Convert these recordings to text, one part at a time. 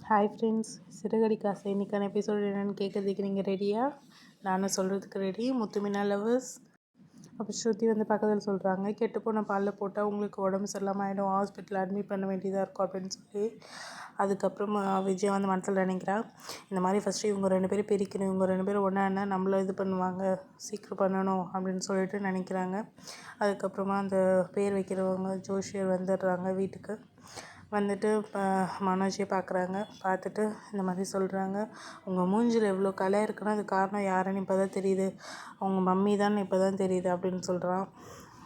Hi friends, Siragadikka ஆசை இன்னைக்கான episode என்னென்னு கேட்குறதுக்கு நீங்கள் ரெடியா? நானும் சொல்கிறதுக்கு ரெடி. முத்துமினா லவர்ஸ். அப்போ ஸ்ருதி வந்து பக்கத்தில் சொல்கிறாங்க, கெட்டுப்போன பாலில் போட்டால் உங்களுக்கு உடம்பு சரியில்லாமல் ஆகிடும், ஹாஸ்பிட்டலில் அட்மிட் பண்ண வேண்டியதாக இருக்கும் அப்படின்னு சொல்லி. அதுக்கப்புறமா விஜய் வந்து மனசில் நினைக்கிறா, இந்த மாதிரி ஃபஸ்ட்டு இவங்க 2 பேரும் பிரிக்கணும், இவங்க 2 பேரும் ஒன்றா என்ன நம்மள இது பண்ணுவாங்க, சீக்கிரம் பண்ணணும் அப்படின்னு சொல்லிட்டு நினைக்கிறாங்க. அதுக்கப்புறமா அந்த பேர் வைக்கிறவங்க ஜோஷியர் வந்துடுறாங்க வீட்டுக்கு. வந்துட்டு இப்போ மனோஜை பார்க்குறாங்க. பார்த்துட்டு இந்த மாதிரி சொல்கிறாங்க, உங்கள் மூஞ்சில் எவ்வளோ கலை இருக்குன்னா அது காரணம் யாருன்னு இப்போ தான் தெரியுது, அவங்க மம்மி தான் இப்போ தான் தெரியுது அப்படின்னு சொல்கிறான்.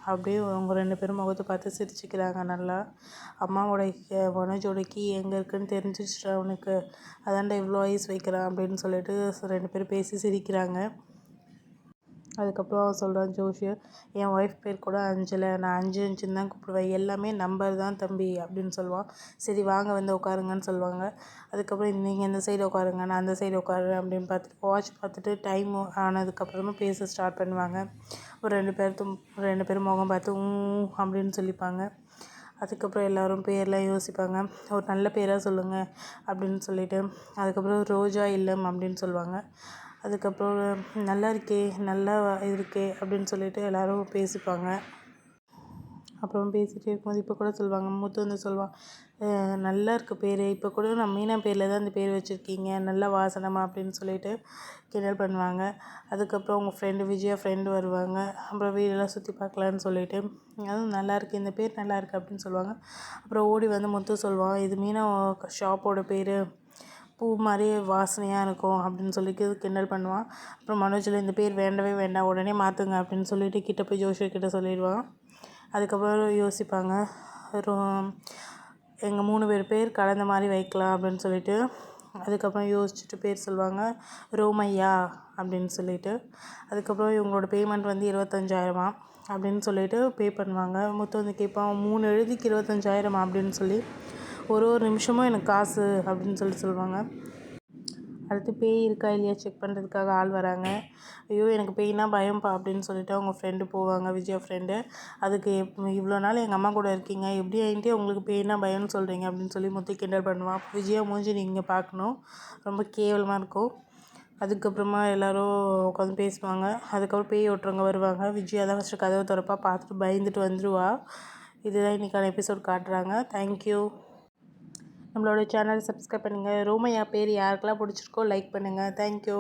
அப்படியே அவங்க 2 பேரும் முகத்தை பார்த்து சிரிச்சுக்கிறாங்க நல்லா. அம்மாவோட மனோஜோட கீ எங்கே இருக்குன்னு தெரிஞ்சிச்சுட்டா அவனுக்கு, அதான்டா இவ்வளோ ஐஸ் வைக்கிறான் அப்படின்னு சொல்லிட்டு 2 பேரும் பேசி சிரிக்கிறாங்க. அதுக்கப்புறம் சொல்கிறான் ஜோஷியர், என் ஒய்ஃப் பேர் கூட அஞ்சலை, நான் 5 தான் கூப்பிடுவேன், எல்லாமே நம்பர் தான் தம்பி அப்படின்னு சொல்லுவான். சரி வாங்க வந்து உட்காருங்கன்னு சொல்லுவாங்க. அதுக்கப்புறம் நீங்கள் இந்த சைடு உட்காருங்க, நான் அந்த சைடு உட்காருறேன் அப்படின்னு பார்த்துட்டு வாட்ச் பார்த்துட்டு டைம் ஆனதுக்கப்புறமா பேச ஸ்டார்ட் பண்ணுவாங்க. ஒரு 2 பேரும் முகம் பார்த்து அப்படின்னு சொல்லிப்பாங்க. அதுக்கப்புறம் எல்லோரும் பேர்லாம் யோசிப்பாங்க, ஒரு நல்ல பேராக சொல்லுங்கள் அப்படின்னு சொல்லிட்டு. அதுக்கப்புறம் ரோஜா இல்லம் அப்படின்னு சொல்லுவாங்க. அதுக்கப்புறம் நல்லா இருக்கே, நல்லா இருக்கே அப்படின்னு சொல்லிட்டு எல்லோரும் பேசிப்பாங்க. அப்புறம் பேசிகிட்டே இருக்கும்போது இப்போ கூட சொல்லுவாங்க, முத்து வந்து சொல்லுவான், நல்லா இருக்க பேர், இப்போ கூட நான் மீனா பேரில் தான் அந்த பேர் வச்சுருக்கீங்க, நல்லா வாசனமா அப்படின்னு சொல்லிட்டு கிண்டல் பண்ணுவாங்க. அதுக்கப்புறம் உங்கள் ஃப்ரெண்டு விஜயா ஃப்ரெண்டு வருவாங்க. அப்புறம் வீடெல்லாம் சுற்றி பார்க்கலான்னு சொல்லிட்டு, அதுவும் நல்லாயிருக்கு, இந்த பேர் நல்லாயிருக்கு அப்படின்னு சொல்லுவாங்க. அப்புறம் ஓடி வந்து முத்து சொல்லுவான், இது மீனா ஷாப்போட பேர், பூ மாதிரி வாசனையாக இருக்கும் அப்படின்னு சொல்லி கிண்டல் பண்ணுவான். அப்புறம் மனோஜில் இந்த பேர் வேண்டவே வேண்டாம், உடனே மாற்றுங்க அப்படின்னு சொல்லிட்டு கிட்ட போய் ஜோஷியர் கிட்ட சொல்லிடுவான். அதுக்கப்புறம் யோசிப்பாங்க, எங்கள் 3 பேர் கலந்த மாதிரி வைக்கலாம் அப்படின்னு சொல்லிட்டு. அதுக்கப்புறம் யோசிச்சுட்டு பேர் சொல்லுவாங்க, ரோமையா அப்படின்னு சொல்லிட்டு. அதுக்கப்புறம் இவங்களோட பேமெண்ட் வந்து 25,000 அப்படின்னு சொல்லிட்டு பே பண்ணுவாங்க. முத்து வந்து கேட்பான், 3 எழுதிக்கு 25,000 அப்படின்னு சொல்லி. ஒரு நிமிஷமும் எனக்கு காசு அப்படின்னு சொல்லுவாங்க. அடுத்து பேய் இருக்கா இல்லையா செக் பண்ணுறதுக்காக ஆள் வராங்க. ஐயோ எனக்கு பேய்னா பயம்ப்பா அப்படின்னு சொல்லிட்டு அவங்க ஃப்ரெண்டு போவாங்க, விஜயா ஃப்ரெண்டு. அதுக்கு இவ்வளோ நாள் எங்கள் அம்மா கூட இருக்கீங்க, எப்படி ஆகிட்டு உங்களுக்கு பேய்னா பயம்னு சொல்கிறீங்க அப்படின்னு சொல்லி முத்து கிண்டல் பண்ணுவான். விஜயா மூஞ்சி நீங்கள் பார்க்கணும், ரொம்ப கேவலமாக இருக்கும். அதுக்கப்புறமா எல்லோரும் உட்காந்து பேசுவாங்க. அதுக்கப்புறம் பேய் ஓட்டுறவங்க வருவாங்க. விஜயா தான் ஃபஸ்ட்டு கதவை திறப்பா, பார்த்துட்டு பயந்துட்டு வந்துடுவா. இதுதான் இன்றைக்கான எபிசோட் காட்டுறாங்க. தேங்க்யூ. நம்மளோட சேனல் சப்ஸ்கிரைப் பண்ணுங்கள். ரோமையா பேர் யாருக்கெல்லாம் பிடிச்சிருக்கோ லைக் பண்ணுங்கள். தேங்க்யூ.